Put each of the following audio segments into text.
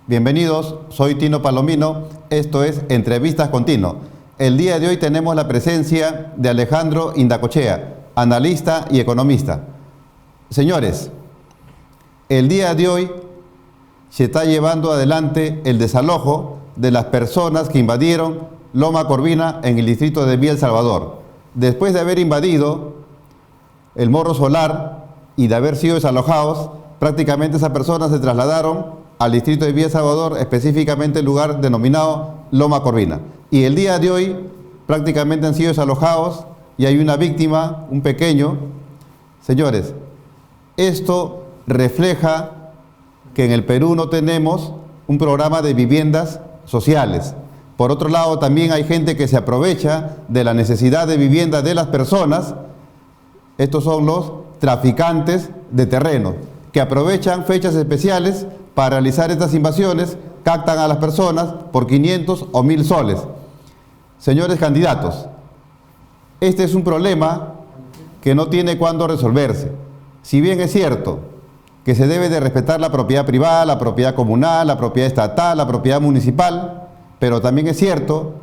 Bienvenidos, soy Tino Palomino, esto es Entrevistas con Tino. El día de hoy tenemos la presencia de Alejandro Indacochea, analista y economista. Señores, el día de hoy se está llevando adelante el desalojo de las personas que invadieron Loma Corvina en el distrito de Villa El Salvador. Después de haber invadido el Morro Solar y de haber sido desalojados, prácticamente esas personas se trasladaron al distrito de Villa El Salvador, específicamente el lugar denominado Loma Corvina. Y el día de hoy prácticamente han sido desalojados y hay una víctima, un pequeño. Señores, esto refleja que en el Perú no tenemos un programa de viviendas sociales. Por otro lado, también hay gente que se aprovecha de la necesidad de vivienda de las personas. Estos son los traficantes de terreno, que aprovechan fechas especiales para realizar estas invasiones, captan a las personas por 500 o 1000 soles. Señores candidatos, este es un problema que no tiene cuándo resolverse. Si bien es cierto que se debe de respetar la propiedad privada, la propiedad comunal, la propiedad estatal, la propiedad municipal, pero también es cierto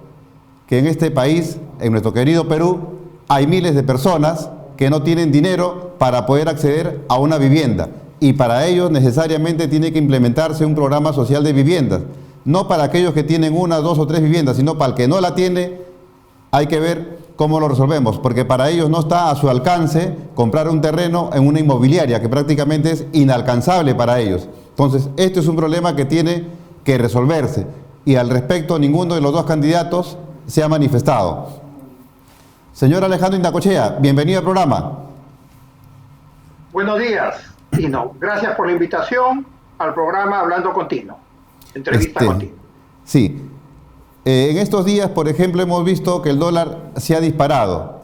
que en este país, en nuestro querido Perú, hay miles de personas que no tienen dinero para poder acceder a una vivienda. Y para ellos necesariamente tiene que implementarse un programa social de viviendas. No para aquellos que tienen una, dos o tres viviendas, sino para el que no la tiene, hay que ver cómo lo resolvemos, porque para ellos no está a su alcance comprar un terreno en una inmobiliaria, que prácticamente es inalcanzable para ellos. Entonces, este es un problema que tiene que resolverse. Y al respecto, ninguno de los dos candidatos se ha manifestado. Señor Alejandro Indacochea, bienvenido al programa. Buenos días, Tino. Gracias por la invitación al programa Hablando con Tino. Entrevista con Tino. Sí. En estos días, por ejemplo, hemos visto que el dólar se ha disparado.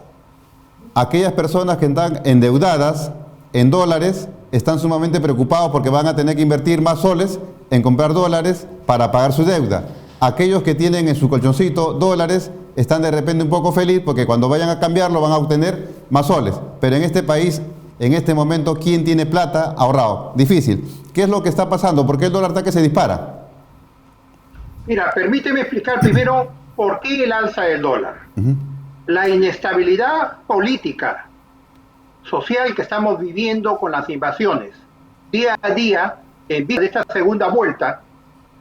Aquellas personas que están endeudadas en dólares están sumamente preocupados porque van a tener que invertir más soles en comprar dólares para pagar su deuda. Aquellos que tienen en su colchoncito dólares están de repente un poco felices porque cuando vayan a cambiarlo van a obtener más soles. Pero en este país, en este momento, ¿quién tiene plata ahorrado? Difícil. ¿Qué es lo que está pasando? ¿Por qué el dólar está que se dispara? Mira, permíteme explicar primero por qué el alza del dólar. La inestabilidad política, social que estamos viviendo con las invasiones, día a día, en vista de esta segunda vuelta,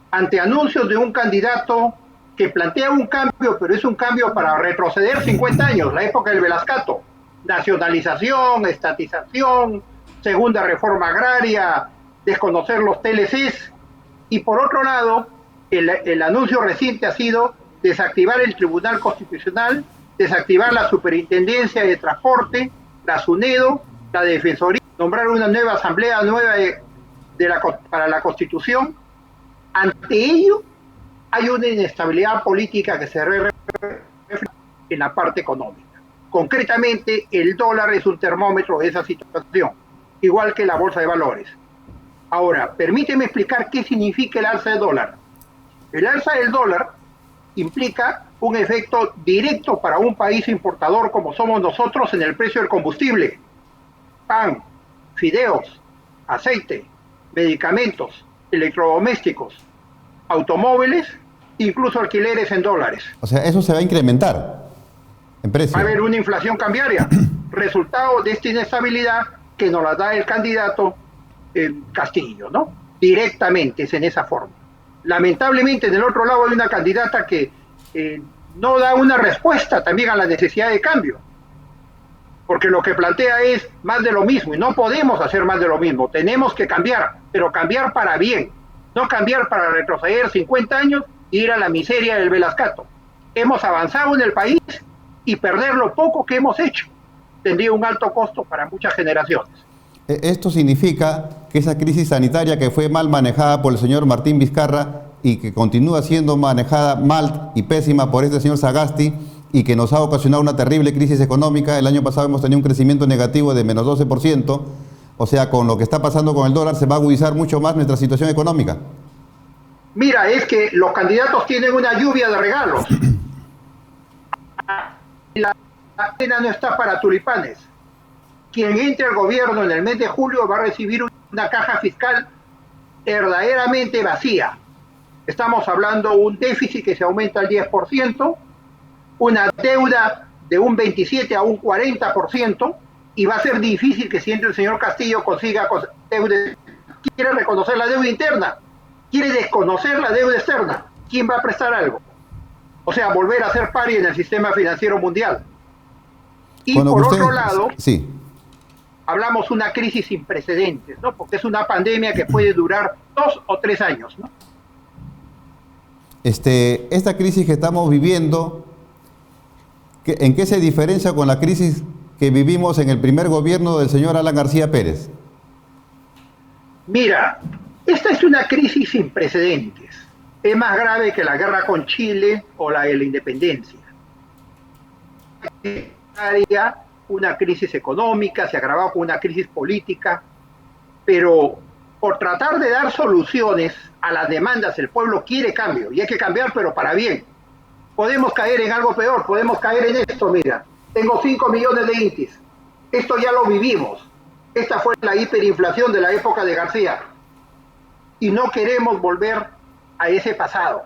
ante anuncios de un candidato que plantea un cambio, pero es un cambio para retroceder 50 años, la época del Velascato. Nacionalización, estatización, segunda reforma agraria, desconocer los TLCs. Y por otro lado, el anuncio reciente ha sido desactivar el Tribunal Constitucional, desactivar la Superintendencia de Transporte, la SUNEDO, la Defensoría, nombrar una nueva asamblea para la Constitución. Ante ello, hay una inestabilidad política que se refleja en la parte económica. Concretamente, el dólar es un termómetro de esa situación, igual que la bolsa de valores. Ahora, permíteme explicar qué significa el alza del dólar. El alza del dólar implica un efecto directo para un país importador como somos nosotros en el precio del combustible. Pan, fideos, aceite, medicamentos, electrodomésticos, automóviles, incluso alquileres en dólares. O sea, eso se va a incrementar en precio. Va a haber una inflación cambiaria, resultado de esta inestabilidad que nos la da el candidato Castillo, ¿no? Directamente es en esa forma. Lamentablemente, del otro lado hay una candidata que no da una respuesta también a la necesidad de cambio, porque lo que plantea es más de lo mismo, y no podemos hacer más de lo mismo, tenemos que cambiar, pero cambiar para bien, no cambiar para retroceder 50 años e ir a la miseria del Velascato. Hemos avanzado en el país y perder lo poco que hemos hecho tendría un alto costo para muchas generaciones. Esto significa que esa crisis sanitaria que fue mal manejada por el señor Martín Vizcarra y que continúa siendo manejada mal y pésima por este señor Sagasti y que nos ha ocasionado una terrible crisis económica. El año pasado hemos tenido un crecimiento negativo de menos 12%, o sea, con lo que está pasando con el dólar se va a agudizar mucho más nuestra situación económica. Mira, es que los candidatos tienen una lluvia de regalos. La cena no está para tulipanes. Quien entre al gobierno en el mes de julio va a recibir una caja fiscal verdaderamente vacía. Estamos hablando de un déficit que se aumenta al 10%, una deuda de un 27 a un 40%, y va a ser difícil que siempre el señor Castillo consiga deuda. Quiere reconocer la deuda interna, quiere desconocer la deuda externa. ¿Quién va a prestar algo? O sea, volver a ser pari en el sistema financiero mundial. Y bueno, por usted, otro lado, sí, hablamos de una crisis sin precedentes, ¿no? Porque es una pandemia que puede durar 2 o 3 años, ¿no? Esta crisis que estamos viviendo, ¿en qué se diferencia con la crisis que vivimos en el primer gobierno del señor Alan García Pérez? Mira, esta es una crisis sin precedentes. Es más grave que la guerra con Chile o la de la independencia. Una crisis económica, se agravó con una crisis política, pero por tratar de dar soluciones a las demandas, el pueblo quiere cambio, y hay que cambiar, pero para bien. Podemos caer en algo peor, podemos caer en esto, mira, tengo 5 millones de intis, esto ya lo vivimos, esta fue la hiperinflación de la época de García, y no queremos volver a ese pasado,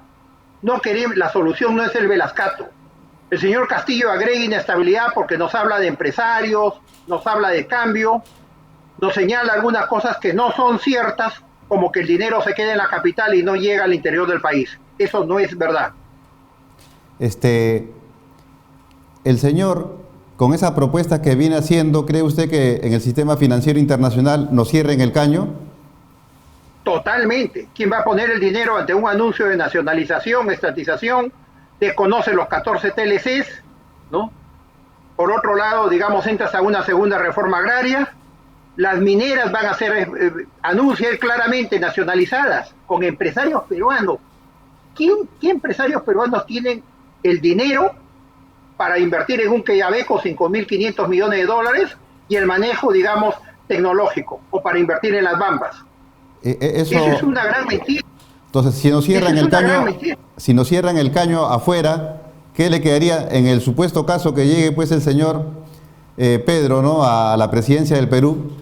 no queremos, la solución no es el Velascato. El señor Castillo agrega inestabilidad porque nos habla de empresarios, nos habla de cambio, nos señala algunas cosas que no son ciertas, como que el dinero se queda en la capital y no llega al interior del país. Eso no es verdad. El señor, con esa propuesta que viene haciendo, ¿cree usted que en el sistema financiero internacional nos cierren el caño? Totalmente. ¿Quién va a poner el dinero ante un anuncio de nacionalización, estatización? Desconoce los 14 TLCs, ¿no? Por otro lado, digamos, entras a una segunda reforma agraria, las mineras van a ser, anunciar claramente nacionalizadas, con empresarios peruanos. ¿Qué empresarios peruanos tienen el dinero para invertir en un Quellaveco 5.500 millones de dólares y el manejo, digamos, tecnológico, o para invertir en las Bambas? Eso es una gran mentira. Entonces, si nos cierran el caño afuera, ¿qué le quedaría en el supuesto caso que llegue pues el señor Pedro, ¿no?, a la presidencia del Perú?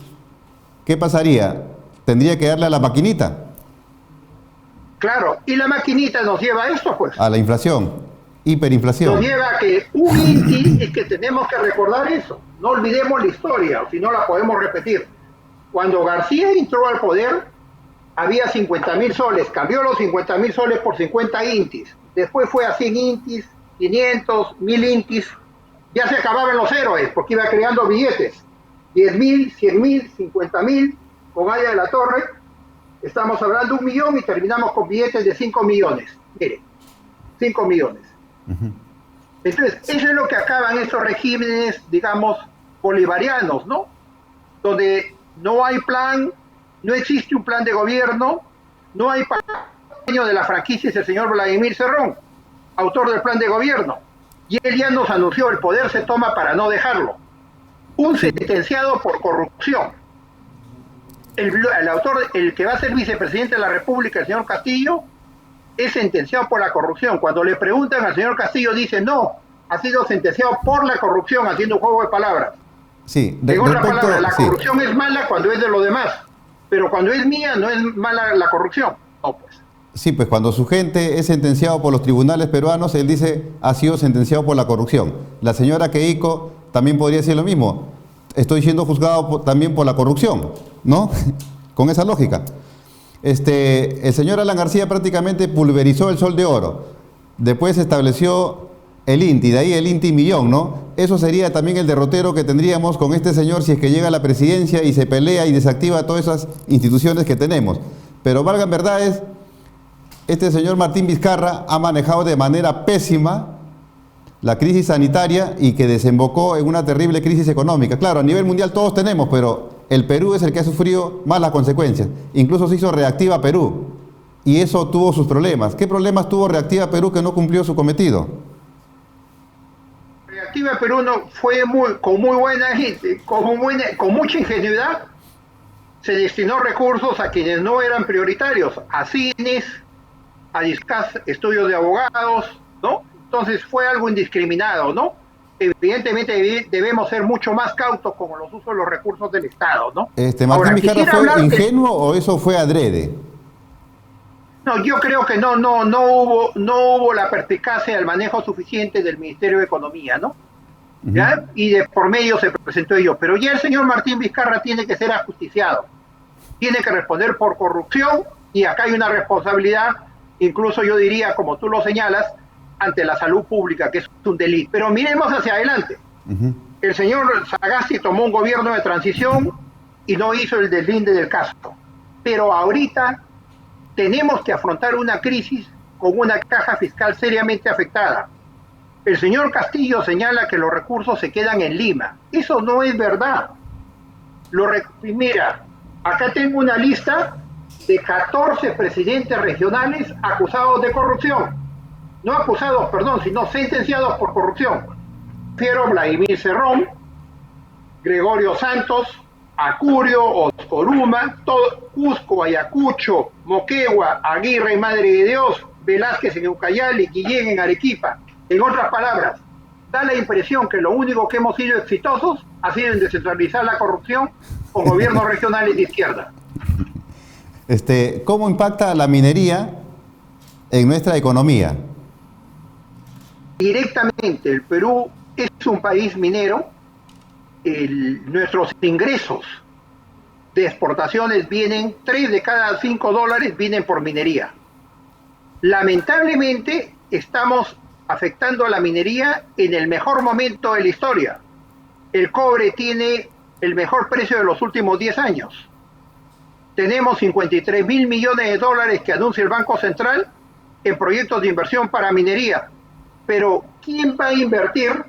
¿Qué pasaría? ¿Tendría que darle a la maquinita? Claro, y la maquinita nos lleva a esto, pues. A la inflación, hiperinflación. Nos lleva a que un INTI, es que tenemos que recordar eso. No olvidemos la historia, o si no la podemos repetir. Cuando García entró al poder, había 50.000 soles, cambió los 50.000 soles por 50 intis, después fue a 100 intis, 500, 1.000 intis, ya se acababan los héroes, porque iba creando billetes, 10.000, 100.000, 50.000, con Aya de la Torre, estamos hablando de 1 millón y terminamos con billetes de 5 millones, mire, 5 millones. Entonces, eso es lo que acaban estos regímenes, digamos, bolivarianos, ¿no? Donde no hay plan, no existe un plan de gobierno, no hay dueño de la franquicia, es el señor Vladimir Cerrón, autor del plan de gobierno, y él ya nos anunció, el poder se toma para no dejarlo. Un sentenciado por corrupción. El autor, el que va a ser vicepresidente de la República, el señor Castillo, es sentenciado por la corrupción. Cuando le preguntan al señor Castillo, dice no, ha sido sentenciado por la corrupción, haciendo un juego de palabras. Sí, en otras palabras, la corrupción es mala cuando es de los demás, pero cuando es mía no es mala la corrupción. No, pues. Sí, pues cuando su gente es sentenciado por los tribunales peruanos, él dice ha sido sentenciado por la corrupción. La señora Keiko también podría decir lo mismo. Estoy siendo juzgado también por la corrupción, ¿no? Con esa lógica. El señor Alan García prácticamente pulverizó el sol de oro. Después estableció el INTI, de ahí el INTI millón, ¿no? Eso sería también el derrotero que tendríamos con este señor si es que llega a la presidencia y se pelea y desactiva todas esas instituciones que tenemos. Pero valgan verdades, este señor Martín Vizcarra ha manejado de manera pésima la crisis sanitaria y que desembocó en una terrible crisis económica. Claro, a nivel mundial todos tenemos, pero el Perú es el que ha sufrido más las consecuencias. Incluso se hizo Reactiva Perú y eso tuvo sus problemas. ¿Qué problemas tuvo Reactiva Perú que no cumplió su cometido? Reactiva Perú no, fue con muy buena gente, con mucha ingenuidad, se destinó recursos a quienes no eran prioritarios, a cines, a estudios de abogados, ¿no? Entonces fue algo indiscriminado, ¿no? Evidentemente debemos ser mucho más cautos con los usos de los recursos del Estado, ¿no? ¿Martín Vizcarra fue ingenuo o eso fue adrede? No, yo creo que no hubo la perspicacia del manejo suficiente del Ministerio de Economía, ¿no? ¿Ya? Y de por medio se presentó ello. Pero ya el señor Martín Vizcarra tiene que ser ajusticiado. Tiene que responder por corrupción y acá hay una responsabilidad, incluso yo diría, como tú lo señalas, ante la salud pública, que es un delito. Pero miremos hacia adelante. El señor Sagasti tomó un gobierno de transición y no hizo el deslinde del caso. Pero ahorita tenemos que afrontar una crisis con una caja fiscal seriamente afectada. El señor Castillo señala que los recursos se quedan en Lima. Eso no es verdad. Mira, acá tengo una lista de 14 presidentes regionales acusados de corrupción. No acusados, perdón, sino sentenciados por corrupción. Refiero Vladimir Cerrón, Gregorio Santos, Acurio, Oscoruma, Cusco, Ayacucho, Moquegua, Aguirre, Madre de Dios, Velázquez en Ucayali, Guillén en Arequipa. En otras palabras, da la impresión que lo único que hemos sido exitosos ha sido en descentralizar la corrupción con gobiernos regionales de izquierda. ¿Cómo impacta la minería en nuestra economía? Directamente, el Perú es un país minero. Nuestros ingresos de exportaciones vienen, 3 de cada 5 dólares vienen por minería. Lamentablemente estamos afectando a la minería en el mejor momento de la historia. El cobre tiene el mejor precio de los últimos 10 años. Tenemos 53.000 millones de dólares que anuncia el Banco Central en proyectos de inversión para minería. Pero ¿quién va a invertir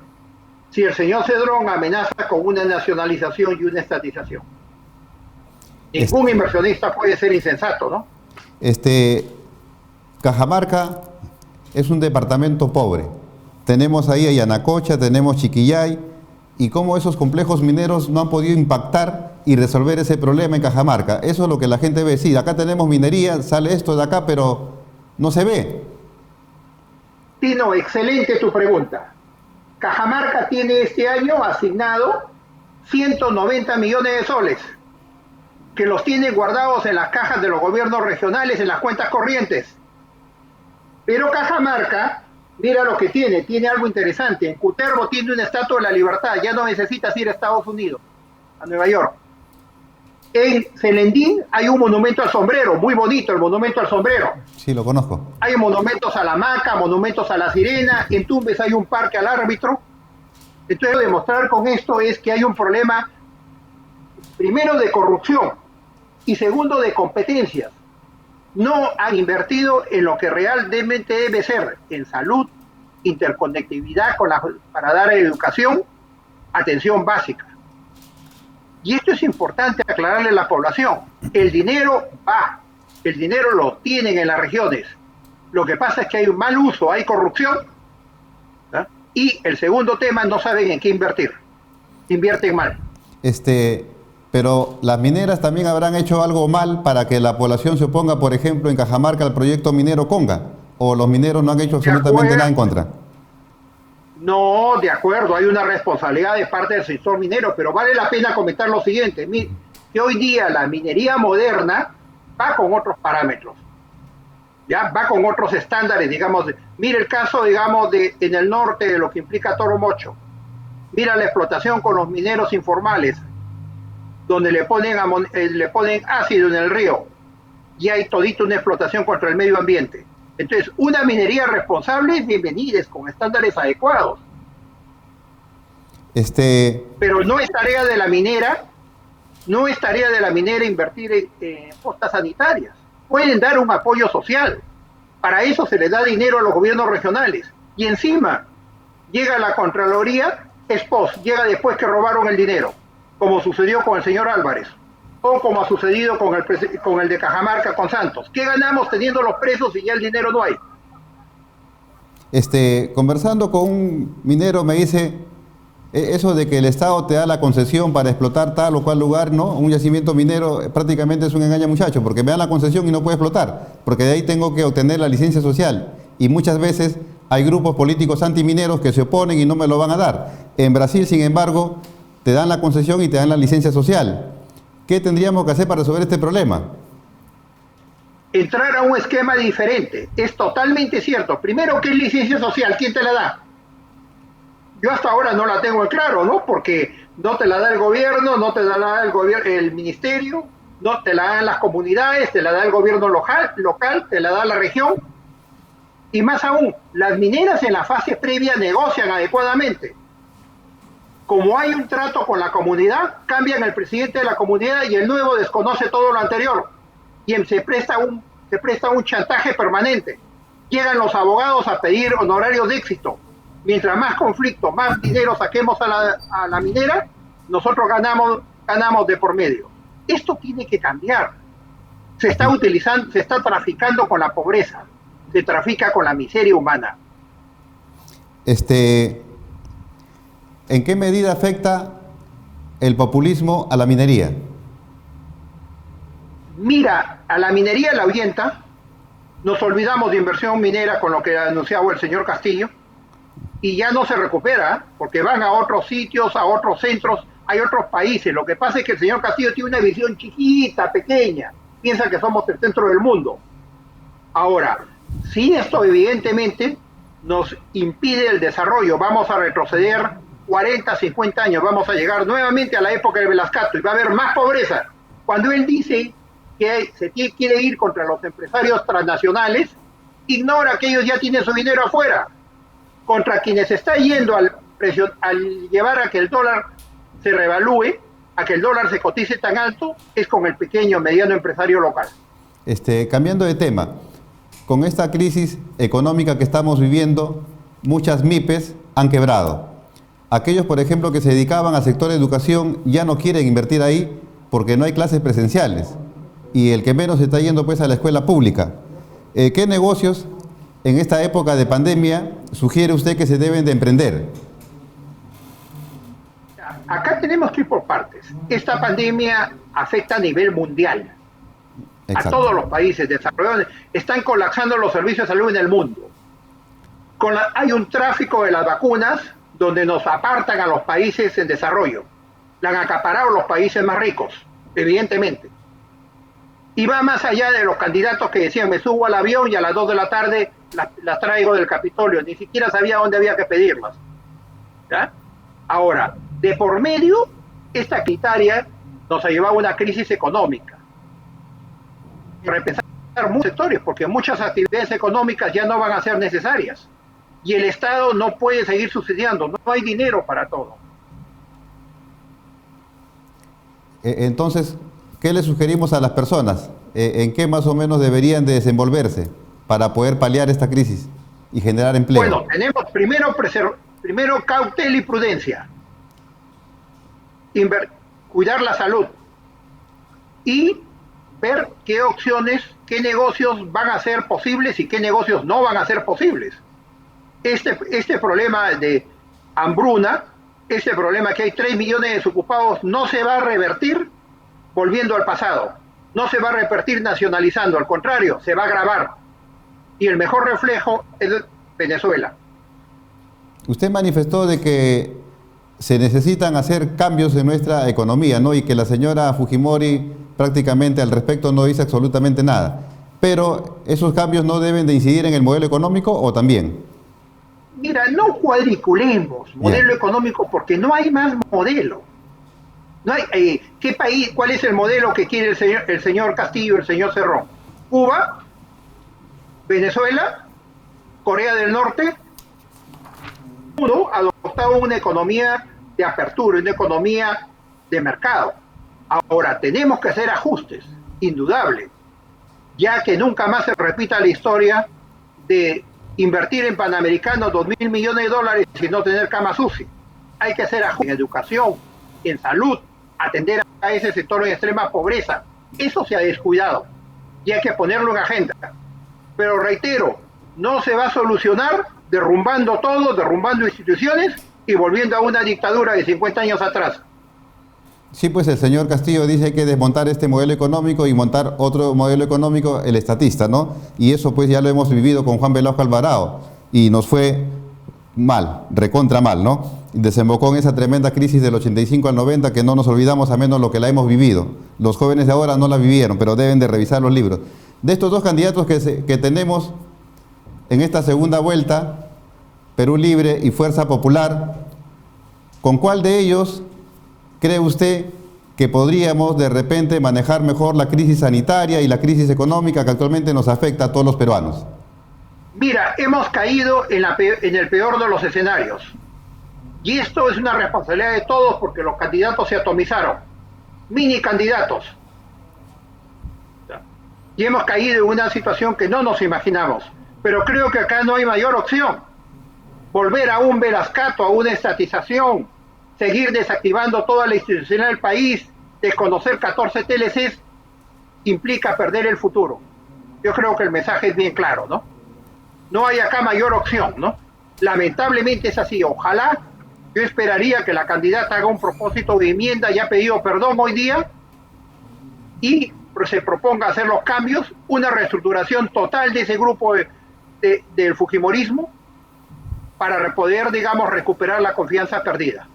si el señor Cedrón amenaza con una nacionalización y una estatización? Ningún inversionista puede ser insensato, ¿no? Cajamarca es un departamento pobre. Tenemos ahí a Yanacocha, tenemos Chiquillay, y cómo esos complejos mineros no han podido impactar y resolver ese problema en Cajamarca. Eso es lo que la gente ve. Sí, acá tenemos minería, sale esto de acá, pero no se ve. Tino, excelente tu pregunta. Cajamarca tiene este año asignado 190 millones de soles, que los tiene guardados en las cajas de los gobiernos regionales, en las cuentas corrientes. Pero Cajamarca, mira lo que tiene algo interesante. En Cutervo tiene una estatua de la libertad, ya no necesitas ir a Estados Unidos, a Nueva York. En Celendín hay un monumento al sombrero, muy bonito el monumento al sombrero. Sí, lo conozco. Hay monumentos a la hamaca, monumentos a la sirena, en Tumbes hay un parque al árbitro. Entonces, demostrar con esto es que hay un problema, primero de corrupción y segundo de competencias. No han invertido en lo que realmente debe ser, en salud, interconectividad para dar educación, atención básica. Y esto es importante aclararle a la población. El dinero va, el dinero lo tienen en las regiones. Lo que pasa es que hay un mal uso, hay corrupción, ¿no? Y el segundo tema, no saben en qué invertir. Invierten mal. Pero las mineras también habrán hecho algo mal para que la población se oponga, por ejemplo, en Cajamarca al proyecto minero Conga, o los mineros no han hecho absolutamente nada en contra. No, de acuerdo, hay una responsabilidad de parte del sector minero, pero vale la pena comentar lo siguiente, que hoy día la minería moderna va con otros parámetros, ya va con otros estándares, digamos. Mira el caso, digamos, en el norte de lo que implica Toro Mocho. Mira la explotación con los mineros informales, donde le ponen ácido en el río y hay todito una explotación contra el medio ambiente. Entonces, una minería responsable, bienvenida, con estándares adecuados. Pero no es tarea de la minera, invertir en postas sanitarias. Pueden dar un apoyo social. Para eso se les da dinero a los gobiernos regionales. Y encima, llega la Contraloría, llega después que robaron el dinero, como sucedió con el señor Álvarez, o como ha sucedido con el de Cajamarca, con Santos. ¿Qué ganamos teniendo los presos y ya el dinero no hay? Conversando con un minero me dice, eso de que el Estado te da la concesión para explotar tal o cual lugar, ¿no? Un yacimiento minero prácticamente es un engaño, muchacho, porque me dan la concesión y no puedo explotar, porque de ahí tengo que obtener la licencia social. Y muchas veces hay grupos políticos antimineros que se oponen y no me lo van a dar. En Brasil, sin embargo, te dan la concesión y te dan la licencia social. ¿Qué tendríamos que hacer para resolver este problema? entrar a un esquema diferente. Es totalmente cierto. Primero, ¿qué es licencia social? ¿Quién te la da? Yo hasta ahora no la tengo en claro, ¿no? Porque no te la da el gobierno, no te la da el ministerio, no te la dan las comunidades, te la da el gobierno local, te la da la región. Y más aún, las mineras en la fase previa negocian adecuadamente. Como hay un trato con la comunidad, cambian el presidente de la comunidad y el nuevo desconoce todo lo anterior. Y se presta un chantaje permanente. Llegan los abogados a pedir honorarios de éxito. Mientras más conflicto, más dinero saquemos a la minera, nosotros ganamos de por medio. Esto tiene que cambiar. Se está traficando con la pobreza, se trafica con la miseria humana. ¿En qué medida afecta el populismo a la minería? Mira, a la minería la ahuyenta. Nos olvidamos de inversión minera con lo que anunciaba el señor Castillo y ya no se recupera porque van a otros sitios, a otros centros, hay otros países. Lo que pasa es que el señor Castillo tiene una visión chiquita, pequeña, piensa que somos el centro del mundo. Ahora, sí, esto evidentemente nos impide el desarrollo. Vamos a retroceder 40, 50 años, vamos a llegar nuevamente a la época de Velascato y va a haber más pobreza. Cuando él dice que se quiere ir contra los empresarios transnacionales, ignora que ellos ya tienen su dinero afuera. Contra quienes está yendo al llevar a que el dólar se revalúe, a que el dólar se cotice tan alto, es con el pequeño, mediano empresario local. Cambiando de tema, con esta crisis económica que estamos viviendo, muchas MIPES han quebrado. Aquellos, por ejemplo, que se dedicaban al sector de educación ya no quieren invertir ahí porque no hay clases presenciales. Y el que menos está yendo pues a la escuela pública. ¿Qué negocios en esta época de pandemia sugiere usted que se deben de emprender? Acá tenemos que ir por partes. Esta pandemia afecta a nivel mundial. Exacto. A todos los países desarrollados. Están colapsando los servicios de salud en el mundo. Hay un tráfico de las vacunas donde nos apartan a los países en desarrollo. La han acaparado los países más ricos, evidentemente. Y va más allá de los candidatos que decían, me subo al avión y a las 2 de la tarde las traigo del Capitolio. Ni siquiera sabía dónde había que pedirlas. ¿Ya? Ahora, de por medio, esta criteria nos ha llevado a una crisis económica. Repensar muchos sectores, porque muchas actividades económicas ya no van a ser necesarias. Y el Estado no puede seguir subsidiando, no hay dinero para todo. Entonces, ¿qué le sugerimos a las personas? ¿En qué más o menos deberían de desenvolverse para poder paliar esta crisis y generar empleo? Bueno, tenemos primero cautela y prudencia. Cuidar la salud. Y ver qué opciones, qué negocios van a ser posibles y qué negocios no van a ser posibles. Este problema de hambruna, este problema que hay 3 millones de desocupados, no se va a revertir volviendo al pasado. No se va a revertir nacionalizando, al contrario, se va a agravar. Y el mejor reflejo es Venezuela. Usted manifestó de que se necesitan hacer cambios en nuestra economía, ¿no? Y que la señora Fujimori prácticamente al respecto no dice absolutamente nada. Pero, ¿esos cambios no deben de incidir en el modelo económico o también? Mira, no cuadriculemos modelo económico porque no hay más modelo. No hay, ¿qué país, cuál es el modelo que quiere el señor Castillo, el señor Cerrón? Cuba, Venezuela, Corea del Norte. Uno adoptaba una economía de apertura, una economía de mercado. Ahora, tenemos que hacer ajustes, indudable, ya que nunca más se repita la historia de invertir en Panamericano 2.000 millones de dólares y no tener cama sucia. Hay que hacer ajustes en educación, en salud, atender a ese sector en extrema pobreza. Eso se ha descuidado y hay que ponerlo en agenda. Pero reitero, no se va a solucionar derrumbando todo, derrumbando instituciones y volviendo a una dictadura de 50 años atrás. Sí, pues el señor Castillo dice que hay que desmontar este modelo económico y montar otro modelo económico, el estatista, ¿no? Y eso pues ya lo hemos vivido con Juan Velasco Alvarado y nos fue mal, recontra mal, ¿no? Desembocó en esa tremenda crisis del 85 al 90 que no nos olvidamos a menos lo que la hemos vivido. Los jóvenes de ahora no la vivieron, pero deben de revisar los libros. De estos dos candidatos que tenemos en esta segunda vuelta, Perú Libre y Fuerza Popular, ¿con cuál de ellos cree usted que podríamos de repente manejar mejor la crisis sanitaria y la crisis económica que actualmente nos afecta a todos los peruanos? Mira, hemos caído en el peor de los escenarios. Y esto es una responsabilidad de todos porque los candidatos se atomizaron. Mini candidatos. Y hemos caído en una situación que no nos imaginamos. Pero creo que acá no hay mayor opción. Volver a un velascato, a una estatización, seguir desactivando toda la institucionalidad del país, desconocer 14 TLCs, implica perder el futuro. Yo creo que el mensaje es bien claro, ¿no? No hay acá mayor opción, ¿no? Lamentablemente es así. Ojalá, yo esperaría que la candidata haga un propósito de enmienda, ya ha pedido perdón hoy día, y se proponga hacer los cambios, una reestructuración total de ese grupo del fujimorismo, para poder, digamos, recuperar la confianza perdida.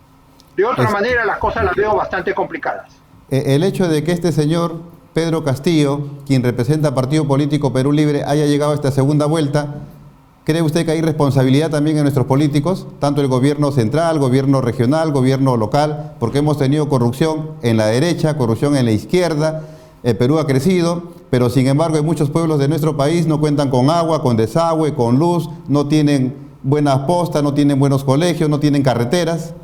De otra manera, las cosas las veo bastante complicadas. El hecho de que este señor Pedro Castillo, quien representa Partido Político Perú Libre, haya llegado a esta segunda vuelta, ¿cree usted que hay responsabilidad también en nuestros políticos, tanto el gobierno central, gobierno regional, gobierno local, porque hemos tenido corrupción en la derecha, corrupción en la izquierda? Perú ha crecido, pero sin embargo en muchos pueblos de nuestro país no cuentan con agua, con desagüe, con luz, no tienen buenas postas, no tienen buenos colegios, no tienen carreteras.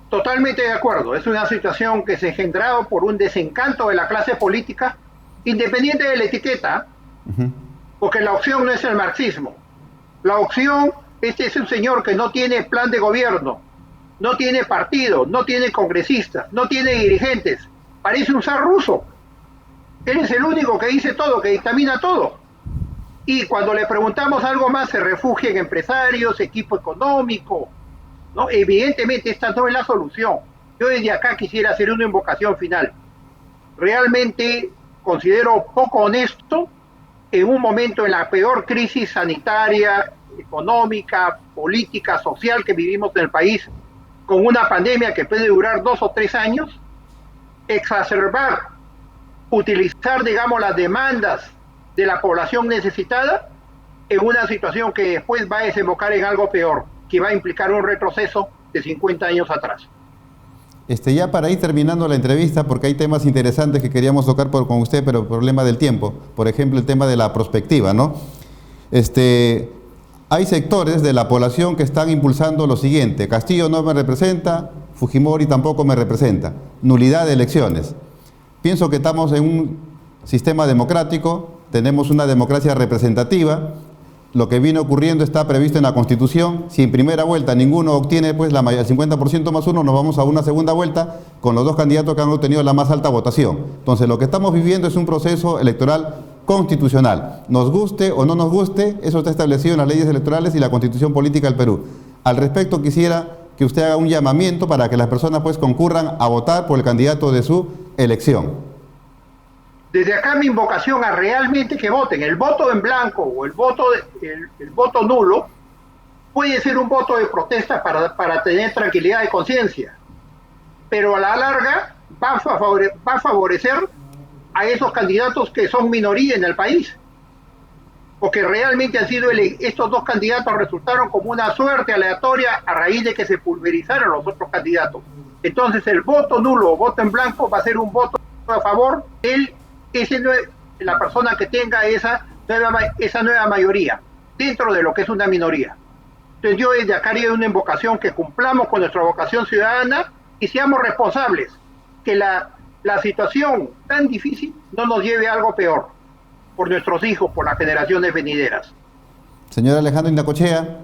Totalmente de acuerdo. Es una situación que se ha engendrado por un desencanto de la clase política, independiente de la etiqueta, porque la opción no es el marxismo. La opción, este es un señor que no tiene plan de gobierno, no tiene partido, no tiene congresistas, no tiene dirigentes. Parece un zar ruso. Él es el único que dice todo, que dictamina todo. Y cuando le preguntamos algo más, se refugia en empresarios, equipo económico, ¿no? Evidentemente esta no es la solución. Yo desde acá quisiera hacer una invocación final. Realmente considero poco honesto en un momento en la peor crisis sanitaria, económica, política, social que vivimos en el país, con una pandemia que puede durar 2 o 3 años, exacerbar, utilizar, digamos, las demandas de la población necesitada en una situación que después va a desembocar en algo peor, que va a implicar un retroceso de 50 años atrás. Ya para ir terminando la entrevista, porque hay temas interesantes que queríamos tocar con usted, pero problema del tiempo. Por ejemplo, el tema de la prospectiva, ¿no? Hay sectores de la población que están impulsando lo siguiente: Castillo no me representa, Fujimori tampoco me representa, nulidad de elecciones. Pienso que estamos en un sistema democrático, tenemos una democracia representativa. Lo que viene ocurriendo está previsto en la Constitución. Si en primera vuelta ninguno obtiene pues el 50% más uno, nos vamos a una segunda vuelta con los dos candidatos que han obtenido la más alta votación. Entonces lo que estamos viviendo es un proceso electoral constitucional. Nos guste o no nos guste, eso está establecido en las leyes electorales y la Constitución Política del Perú. Al respecto quisiera que usted haga un llamamiento para que las personas pues concurran a votar por el candidato de su elección. Desde acá mi invocación a realmente que voten. El voto en blanco o el voto nulo puede ser un voto de protesta para tener tranquilidad de conciencia, pero a la larga va a favorecer a esos candidatos que son minoría en el país, porque realmente han sido estos dos candidatos resultaron como una suerte aleatoria a raíz de que se pulverizaron los otros candidatos. Entonces el voto nulo o voto en blanco va a ser un voto a favor de la persona que tenga esa nueva mayoría dentro de lo que es una minoría. Entonces yo desde acá haría una invocación que cumplamos con nuestra vocación ciudadana y seamos responsables, que la situación tan difícil no nos lleve a algo peor por nuestros hijos, por las generaciones venideras. Señor Alejandro Indacochea,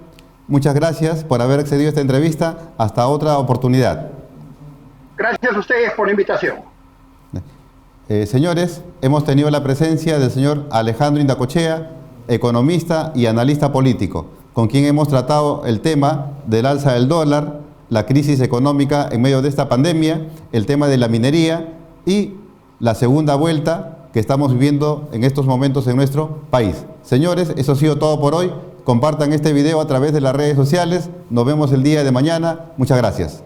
muchas gracias por haber accedido a esta entrevista. Hasta otra oportunidad. Gracias a ustedes por la invitación. Señores, hemos tenido la presencia del señor Alejandro Indacochea, economista y analista político, con quien hemos tratado el tema del alza del dólar, la crisis económica en medio de esta pandemia, el tema de la minería y la segunda vuelta que estamos viviendo en estos momentos en nuestro país. Señores, eso ha sido todo por hoy. Compartan este video a través de las redes sociales. Nos vemos el día de mañana. Muchas gracias.